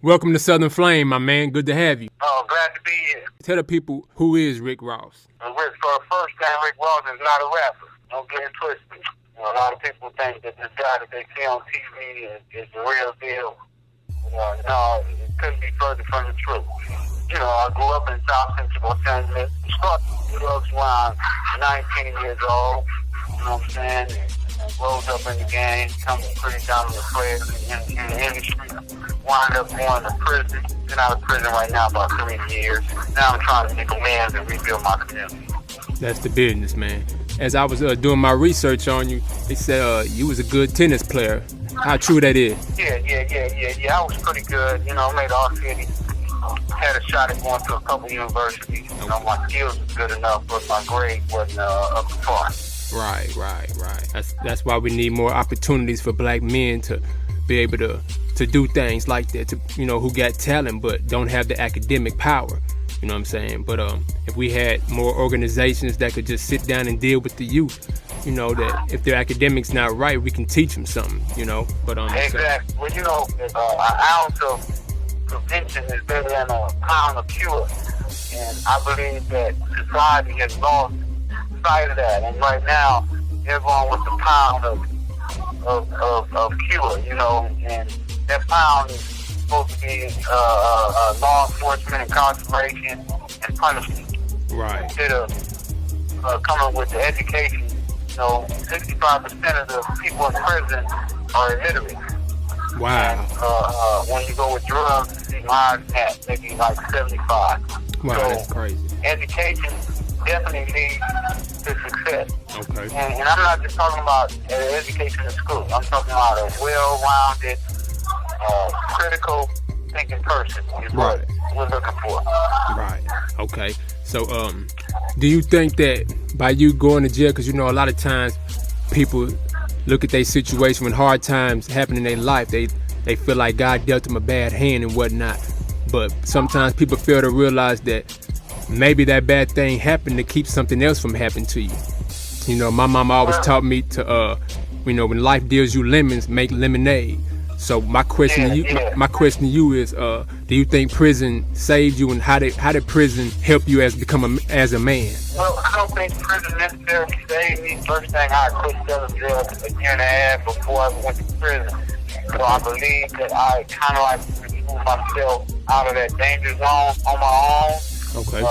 Welcome to Southern Flame, my man. Good to have you. Oh, glad to be here. Tell the people, who is Rick Ross? For the first time, Rick Ross is not a rapper. Don't get it twisted. A lot of people think that this guy that they see on TV is the real deal. No, it couldn't be further from the truth. I grew up in South Central Los Angeles. Started drugs around 19 years old. You know what I'm saying? Rose up in the game, become a pretty dominant player in the industry. Wound up going to prison. Been out of prison right now about 3 years. Now I'm trying to make amends and rebuild my community. That's the business, man. As I was doing my research on you, they said you was a good tennis player. How true that is? Yeah. I was pretty good. Made all city. Had a shot at going to a couple universities. My skills was good enough, but my grade wasn't up to par. Right. That's why we need more opportunities for black men to be able to do things like that. Who got talent but don't have the academic power. You know what I'm saying? But if we had more organizations that could just sit down and deal with the youth, that if their academics not right, we can teach them something. But exactly. Well, an ounce of prevention is better than a pound of cure, and I believe that society has lost sight of that. And right now, they're going with the pound of cure. And that pound is supposed to be law enforcement, incarceration, and punishment. Right. Instead of coming with the education, 65% of the people in prison are illiterate. Wow. And when you go with drugs, it's higher than that, maybe like 75. Wow, so that's crazy. Education definitely leads to success. Okay. And I'm not just talking about education in school. I'm talking about a well-rounded, critical thinking person is what we're looking for. Right. Okay. So, do you think that by you going to jail, because a lot of times people look at their situation when hard times happen in their life, they feel like God dealt them a bad hand and whatnot. But sometimes people fail to realize that maybe that bad thing happened to keep something else from happening to you. My mama always taught me to, when life deals you lemons, make lemonade. So my question to you is, do you think prison saved you, and how did prison help you become a man? Well, I don't think prison necessarily saved me. First thing, I quit selling drugs a year and a half before I went to prison. So I believe that I kind of like removed myself out of that danger zone on my own. Okay.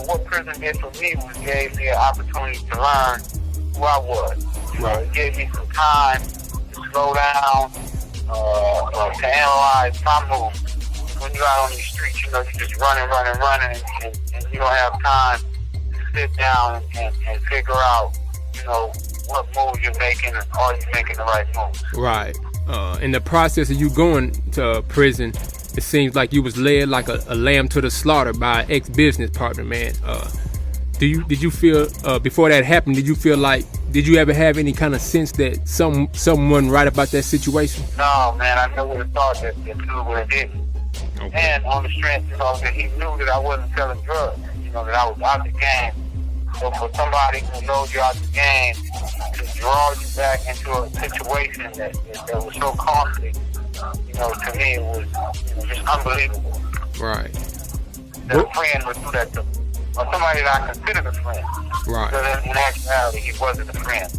What prison did for me was gave me an opportunity to learn who I was. Right. It gave me some time to slow down, to analyze my moves. When you're out on these streets, you're just running, and you don't have time to sit down and figure out, what moves you're making, and are you making the right moves. Right. In the process of you going to prison, it seems like you was led like a lamb to the slaughter by an ex-business partner, man. Did you feel before that happened? Did you ever have any kind of sense that someone right about that situation? No, man. I never would have thought that dude would have did it. Okay. And on the strength, that he knew that I wasn't selling drugs. That I was out the game. So for somebody who knows you're out the game to draw you back into a situation that was so costly, to me it was just unbelievable. Right. That a friend would do that to me. Or somebody that I considered a friend. Right. Because in actuality, he wasn't a friend.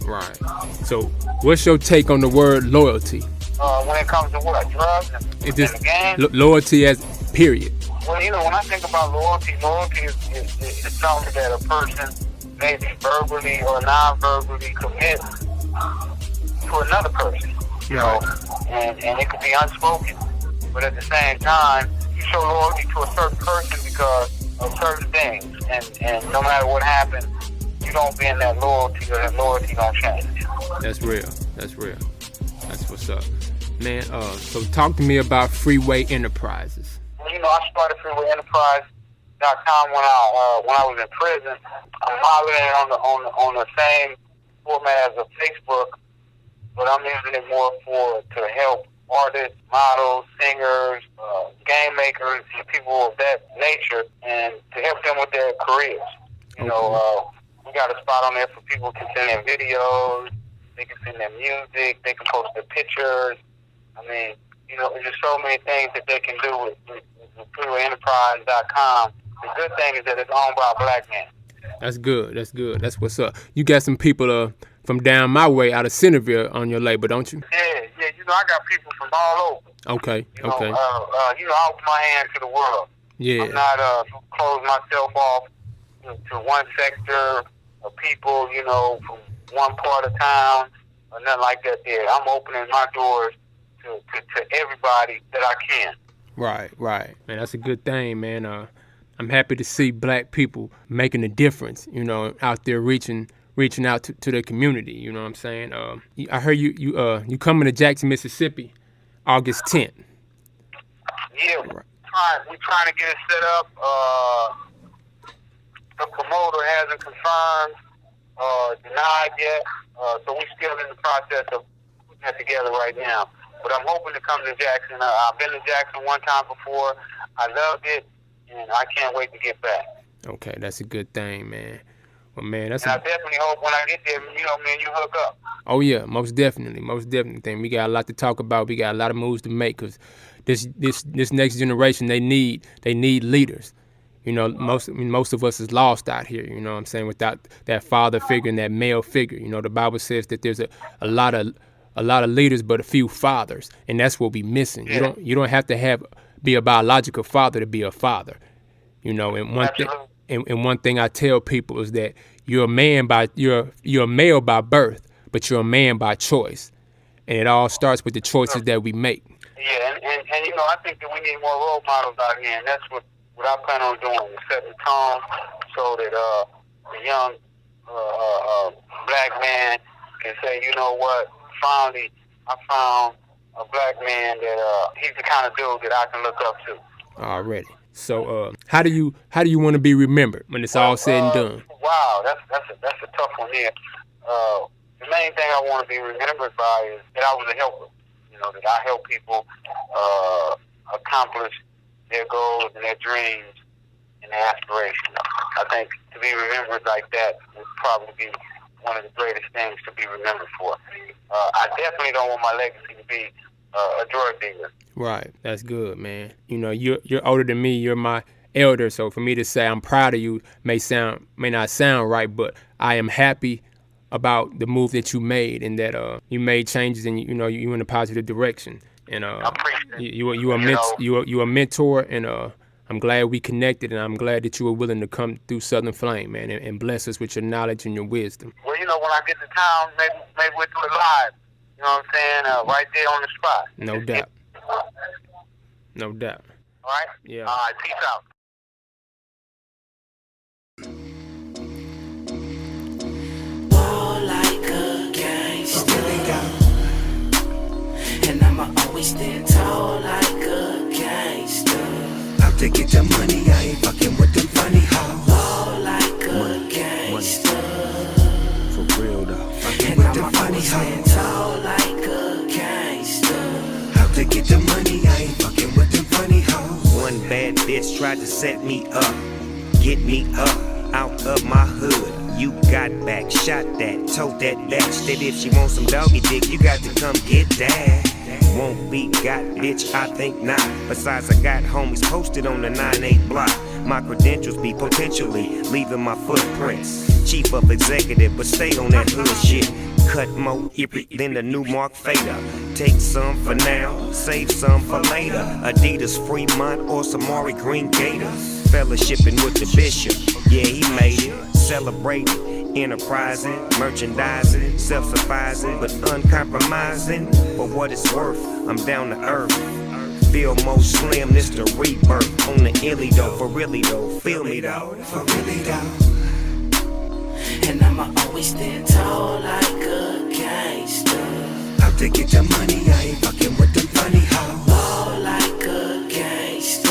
Right. So, what's your take on the word loyalty? When it comes to what? Drugs and the game? Loyalty as period. Well, when I think about loyalty is something that a person maybe verbally or non-verbally commits to another person. And it could be unspoken. But at the same time, you show loyalty to a certain person because of certain things, and no matter what happens, you don't bend that loyalty, or that loyalty don't change. That's real. That's what's up, man. So talk to me about Freeway Enterprises. Well, I started Freeway Enterprise.com when I was in prison. I'm modeling on the same format as a Facebook, but I'm using it more to help artists, models, singers, game makers, and people of that nature, and to help them with their careers. We got a spot on there for people to send their videos, they can send their music, they can post their pictures. You know, there's so many things that they can do with PureEnterprise.com. The good thing is that it's owned by a black man. That's good. That's good. That's what's up. You got some people from down my way out of Centerville on your label, don't you? Yeah. You know, I got people from all over. Okay. You know, Okay. I open my hand to the world. Yeah. I'm not close myself off to one sector of people, you know, from one part of town or nothing like that there. I'm opening my doors to everybody that I can. Right. Man, that's a good thing, man. I'm happy to see black people making a difference, you know, out there reaching out to their community, you know what I'm saying? I heard you coming to Jackson, Mississippi, August 10th. Yeah, Right. we're trying to get it set up. The promoter hasn't confirmed, denied yet, so we're still in the process of putting that together right now. But I'm hoping to come to Jackson. I've been to Jackson one time before. I loved it, and I can't wait to get back. Okay, that's a good thing, man. Well, man, that's. And I definitely hope when I get there, you know, me and you hook up. Oh yeah, most definitely. Thing. We got a lot to talk about. We got a lot of moves to make because this next generation they need leaders. You know, most of us is lost out here. You know what I'm saying? Without that father figure and that male figure. You know, the Bible says that there's a lot of leaders, but a few fathers, and that's what we missing. Yeah. You don't have to be a biological father to be a father. You know, and one thing I tell people is that you're a male by birth, but you're a man by choice, and it all starts with the choices that we make. Yeah, and you know, I think that we need more role models out here, and that's what I plan on doing, is setting the tone so that the young black man can say, you know what, finally I found a black man that he's the kind of dude that I can look up to. Already. So how do you want to be remembered when it's all said and done? Wow, that's a tough one here. The main thing I want to be remembered by is that I was a helper. You know, that I help people accomplish their goals and their dreams and their aspirations. I think to be remembered like that would probably be one of the greatest things to be remembered for. I definitely don't want my legacy to be a drug dealer. Right, that's good, man. You know, you're older than me. You're my elder, so for me to say I'm proud of you may not sound right, but I am happy about the move that you made and that you made changes and you know you in a positive direction. And I appreciate it. you a mentor, and I'm glad we connected, and I'm glad that you were willing to come through Southern Flame, man, and bless us with your knowledge and your wisdom. Well, you know, when I get to town, maybe we'll do it live. You know what I'm saying? Right there on the spot. No doubt. No doubt. All right? Yeah. All right, peace out. Ball like a gangster, and I'ma always stand tall like a gangster. Out to get the money, I ain't fucking with them funny hoes. Ball like a gangster, For real though, fucking and with I'ma them funny always stand hoes. tall like a gangster. Out to get the money, I ain't fucking with them funny hoes. One bad bitch tried to set me up, get me up, out of my hood. You got back, shot that, told that back. Said if she wants some doggy dick, you got to come get that. Won't be got, bitch, I think not. Besides, I got homies posted on the 9-8 block. My credentials be potentially leaving my footprints. Chief of executive, but stay on that hood shit. Cut more ippy than the new Mark Fader. Take some for now, save some for later. Adidas Fremont or Samari Green Gators. Fellowshipping with the bishop, yeah, he made it. Celebrating, enterprising, merchandising, self-sufficing, but uncompromising. For what it's worth, I'm down to earth. Feel more slim, this the rebirth. On the illy though, for really though, feel me though. For really though. And I'ma always stand tall like a gangster. Out to get the money, I ain't fucking with them funny hoes. Ball like a gangster,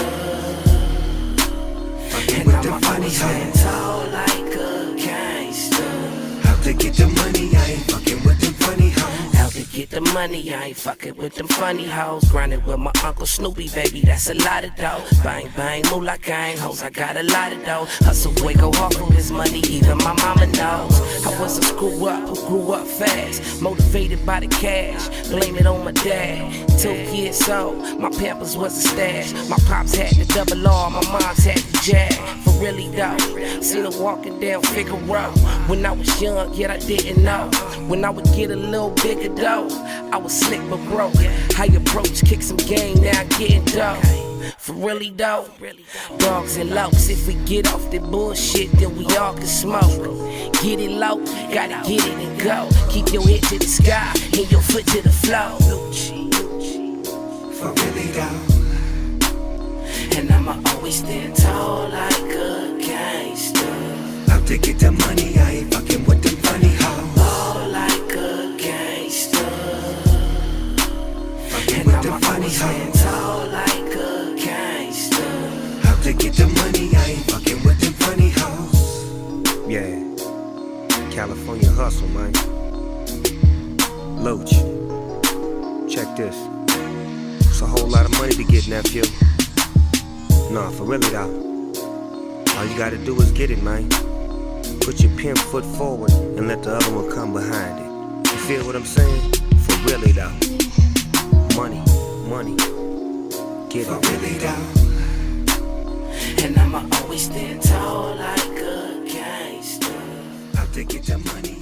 Fucking and with I'ma them funny always stand hoes. tall like a gangster. Out to get the money, I ain't fucking with them funny hoes. Out to get the money, I ain't fucking with them funny hoes. Grinding with my Uncle Snoopy, baby, that's a lot of dough. Bang, bang, moolah gang hoes, I got a lot of dough. Hustle, boy, go hard for this money, even my mama knows. I was a screw up who grew up fast, motivated by the cash, blame it on my dad. 2 years old, my Pampers was a stash. My pops had the double R, my mom's had the Jag. For really though, seen her walking down Figaro. When I was young, yet I didn't know. When I would get a little bigger though, I was slick but broke. High approach, kick some game, now I'm getting dope. For really though, dogs and locs. If we get off the bullshit, then we all can smoke. Get it low, gotta get it and go. Keep your head to the sky and your foot to the floor. For really though. And I'ma always stand tall like a gangster. Out to get the money, I ain't fucking with them funny hoes. Ball like a gangster. Fucking And with them I'ma funny always stand hoes. tall like a gangster. Out to get the money, I ain't fucking with them funny hoes. Yeah, California hustle, man. Loach, check this. It's a whole lot of money to get, nephew. Nah, for really though. All you gotta do is get it, man. Put your 10 foot forward and let the other one come behind it. You feel what I'm saying? For really though. Money, money. Get For it. really though. And I'ma always stand tall like a gangster. Out to get the money.